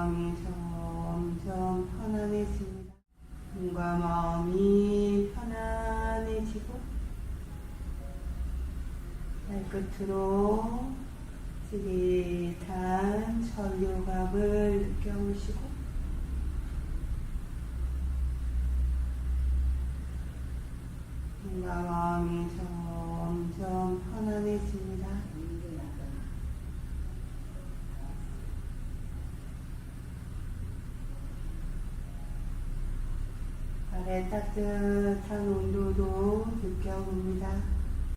마음이 점점 편안해집니다. 몸과 마음이 편안해지고 발끝으로 찌릿한 전류갑을 느껴보시고 몸과 마음이 점점 편안해집니다. 발의 따뜻한 온도도 느껴봅니다.